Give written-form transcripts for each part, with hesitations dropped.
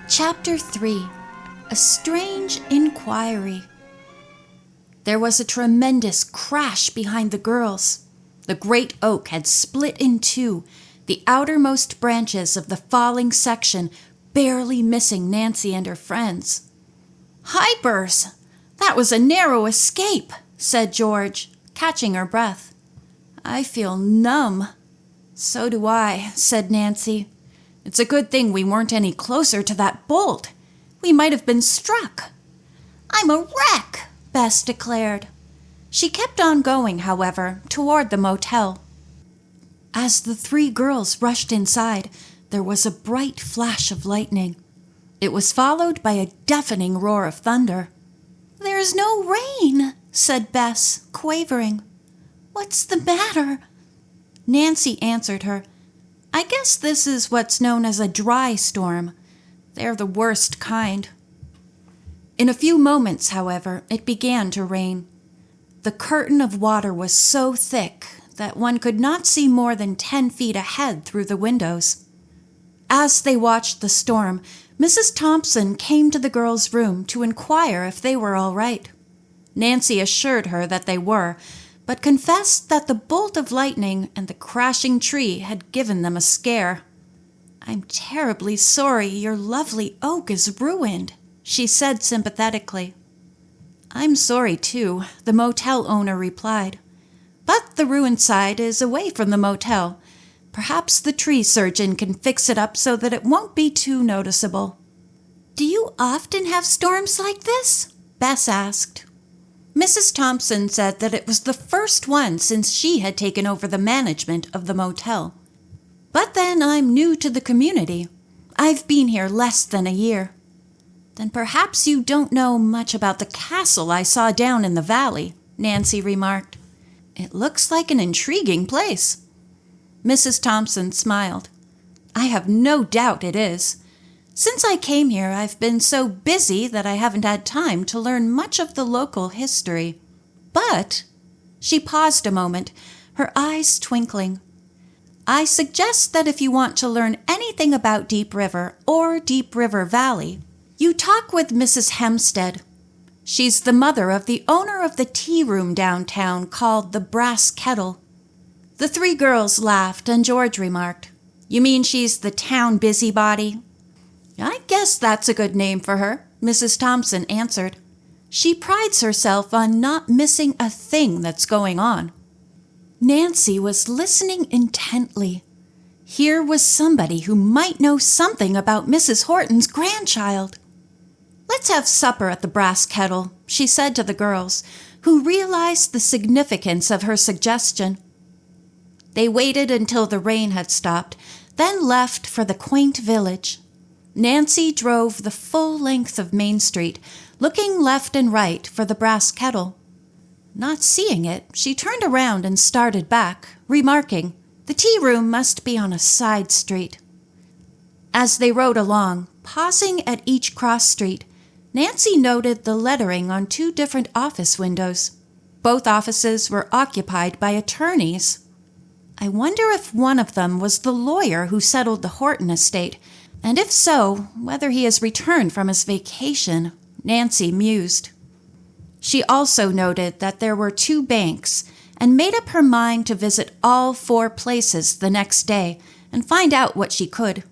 Chapter 3. A Strange Inquiry. There was a tremendous crash behind the girls. The great oak had split in two, the outermost branches of the falling section barely missing Nancy and her friends. "Hypers! That was a narrow escape," said George, catching her breath. "I feel numb." "So do I," said Nancy. "It's a good thing we weren't any closer to that bolt. We might have been struck." "I'm a wreck," Bess declared. She kept on going, however, toward the motel. As the three girls rushed inside, there was a bright flash of lightning. It was followed by a deafening roar of thunder. "There's no rain," said Bess, quavering. "What's the matter?" Nancy answered her. "I guess this is what's known as a dry storm. They're the worst kind." In a few moments, however, it began to rain. The curtain of water was so thick that one could not see more than 10 feet ahead through the windows. As they watched the storm, Mrs. Thompson came to the girls' room to inquire if they were all right. Nancy assured her that they were, but confessed that the bolt of lightning and the crashing tree had given them a scare. "I'm terribly sorry your lovely oak is ruined," she said sympathetically. "I'm sorry too," the motel owner replied. "But the ruined side is away from the motel. Perhaps the tree surgeon can fix it up so that it won't be too noticeable." "Do you often have storms like this?" Bess asked. Mrs. Thompson said that it was the first one since she had taken over the management of the motel. "But then I'm new to the community. I've been here less than a year." "Then perhaps you don't know much about the castle I saw down in the valley," Nancy remarked. "It looks like an intriguing place." Mrs. Thompson smiled. "I have no doubt it is. Since I came here, I've been so busy that I haven't had time to learn much of the local history. But," she paused a moment, her eyes twinkling, "I suggest that if you want to learn anything about Deep River or Deep River Valley, you talk with Mrs. Hemstead. She's the mother of the owner of the tearoom downtown called the Brass Kettle." The three girls laughed, and George remarked, "You mean she's the town busybody?" "I guess that's a good name for her," Mrs. Thompson answered. "She prides herself on not missing a thing that's going on." Nancy was listening intently. Here was somebody who might know something about Mrs. Horton's grandchild. "Let's have supper at the Brass Kettle," she said to the girls, who realized the significance of her suggestion. They waited until the rain had stopped, then left for the quaint village. Nancy drove the full length of Main Street, looking left and right for the Brass Kettle. Not seeing it, she turned around and started back, remarking, "The tea room must be on a side street." As they rode along, pausing at each cross street, Nancy noted the lettering on 2 different office windows. Both offices were occupied by attorneys. I wonder if one of them was the lawyer who settled the Horton estate, and if so, whether he has returned from his vacation, Nancy mused. She also noted that there were 2 banks, and made up her mind to visit all 4 places the next day and find out what she could.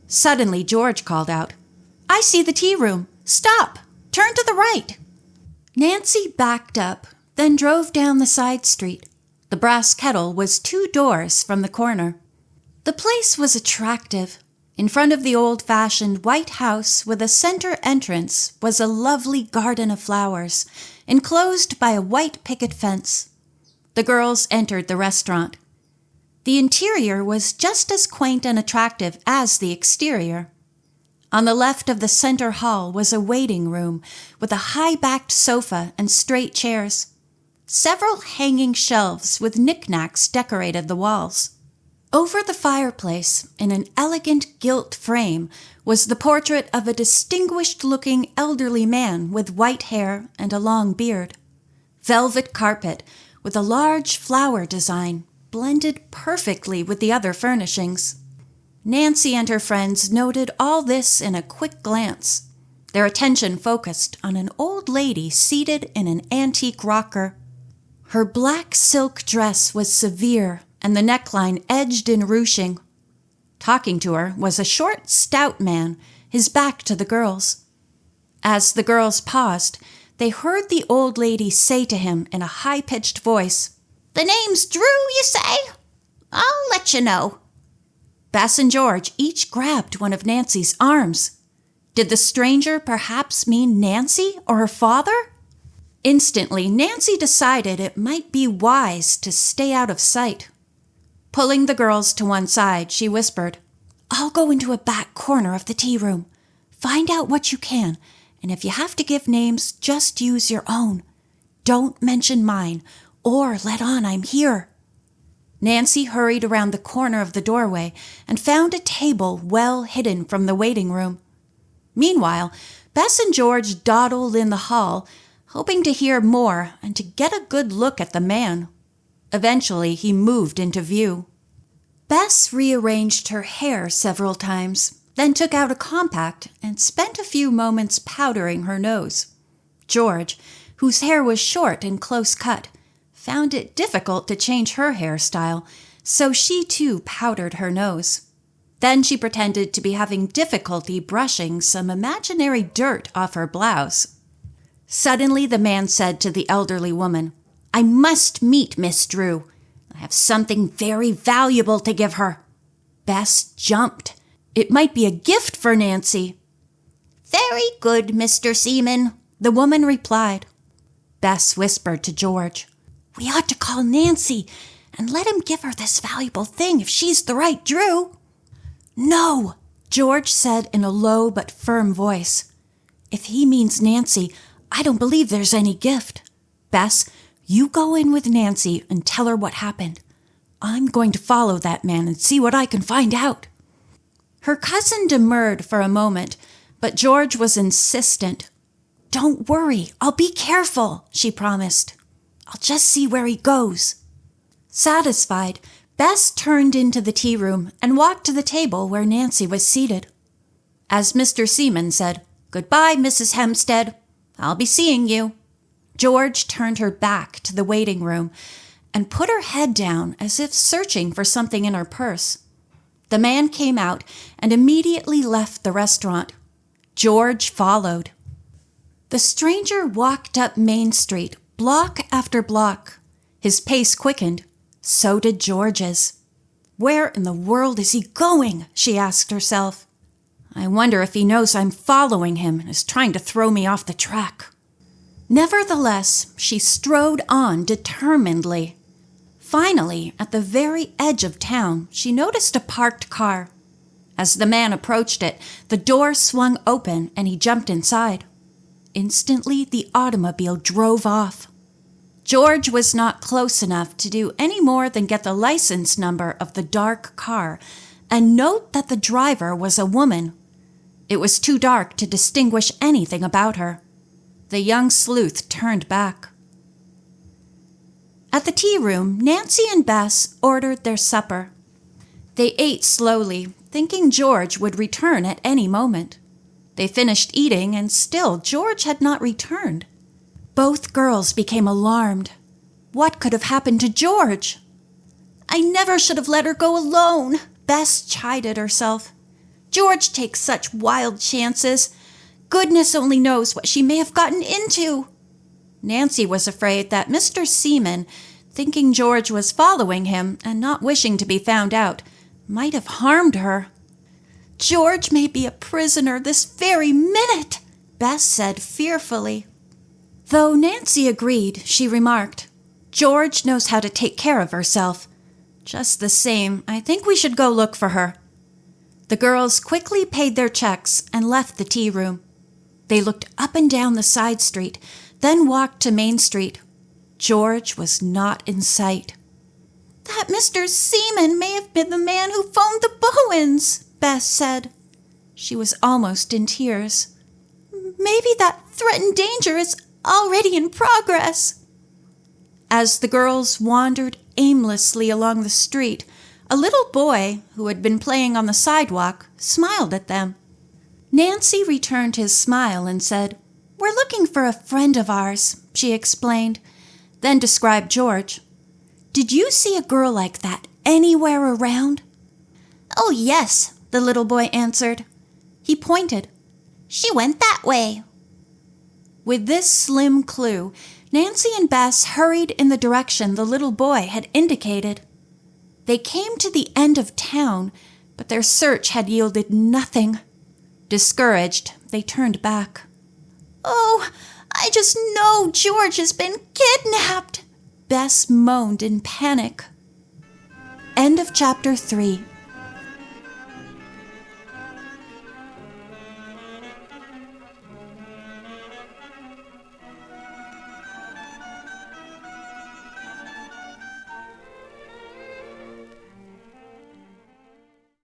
Suddenly George called out, "I see the tea room. Stop! Turn to the right!" Nancy backed up, then drove down the side street. The Brass Kettle was 2 doors from the corner. The place was attractive. In front of the old-fashioned white house with a center entrance was a lovely garden of flowers, enclosed by a white picket fence. The girls entered the restaurant. The interior was just as quaint and attractive as the exterior. On the left of the center hall was a waiting room with a high-backed sofa and straight chairs. Several hanging shelves with knickknacks decorated the walls. Over the fireplace, in an elegant gilt frame, was the portrait of a distinguished-looking elderly man with white hair and a long beard. Velvet carpet with a large flower design blended perfectly with the other furnishings. Nancy and her friends noted all this in a quick glance. Their attention focused on an old lady seated in an antique rocker. Her black silk dress was severe and the neckline edged in ruching. Talking to her was a short, stout man, his back to the girls. As the girls paused, they heard the old lady say to him in a high-pitched voice, "The name's Drew, you say? I'll let you know." Bess and George each grabbed one of Nancy's arms. Did the stranger perhaps mean Nancy or her father? Instantly, Nancy decided it might be wise to stay out of sight. Pulling the girls to one side, she whispered, "I'll go into a back corner of the tea room. Find out what you can, and if you have to give names, just use your own. Don't mention mine, or let on I'm here." Nancy hurried around the corner of the doorway and found a table well hidden from the waiting room. Meanwhile, Bess and George dawdled in the hall, hoping to hear more and to get a good look at the man. Eventually, he moved into view. Bess rearranged her hair several times, then took out a compact and spent a few moments powdering her nose. George, whose hair was short and close cut, found it difficult to change her hairstyle, so she too powdered her nose. Then she pretended to be having difficulty brushing some imaginary dirt off her blouse. Suddenly the man said to the elderly woman, "I must meet Miss Drew. I have something very valuable to give her." Bess jumped. It might be a gift for Nancy. "Very good, Mr. Seaman," the woman replied. Bess whispered to George, "We ought to call Nancy and let him give her this valuable thing if she's the right Drew." "No," George said in a low but firm voice. "If he means Nancy, I don't believe there's any gift. Bess, you go in with Nancy and tell her what happened. I'm going to follow that man and see what I can find out." Her cousin demurred for a moment, but George was insistent. "Don't worry, I'll be careful," she promised. "I'll just see where he goes." Satisfied, Bess turned into the tea room and walked to the table where Nancy was seated. As Mr. Seaman said, "Goodbye, Mrs. Hemstead. I'll be seeing you," George turned her back to the waiting room and put her head down as if searching for something in her purse. The man came out and immediately left the restaurant. George followed. The stranger walked up Main Street, block after block. His pace quickened. So did George's. "Where in the world is he going?" she asked herself. "I wonder if he knows I'm following him and is trying to throw me off the track." Nevertheless, she strode on determinedly. Finally, at the very edge of town, she noticed a parked car. As the man approached it, the door swung open and he jumped inside. Instantly, the automobile drove off. George was not close enough to do any more than get the license number of the dark car and note that the driver was a woman. It was too dark to distinguish anything about her. The young sleuth turned back. At the tea room, Nancy and Bess ordered their supper. They ate slowly, thinking George would return at any moment. They finished eating, and still George had not returned. Both girls became alarmed. What could have happened to George? "I never should have let her go alone," Bess chided herself. "George takes such wild chances. Goodness only knows what she may have gotten into." Nancy was afraid that Mr. Seaman, thinking George was following him and not wishing to be found out, might have harmed her. "George may be a prisoner this very minute," Bess said fearfully. Though Nancy agreed, she remarked, "George knows how to take care of herself. Just the same, I think we should go look for her." The girls quickly paid their checks and left the tea room. They looked up and down the side street, then walked to Main Street. George was not in sight. "That Mr. Seaman may have been the man who phoned the Bowens," Bess said. She was almost in tears. "Maybe that threatened danger is already in progress." As the girls wandered aimlessly along the street, A little boy, who had been playing on the sidewalk, smiled at them. Nancy returned his smile and said, "We're looking for a friend of ours," she explained, then described George. "Did you see a girl like that anywhere around?" "Oh, yes," the little boy answered. He pointed. "She went that way." With this slim clue, Nancy and Bess hurried in the direction the little boy had indicated. They came to the end of town, but their search had yielded nothing. Discouraged, they turned back. "Oh, I just know George has been kidnapped," Bess moaned in panic. End of chapter 3.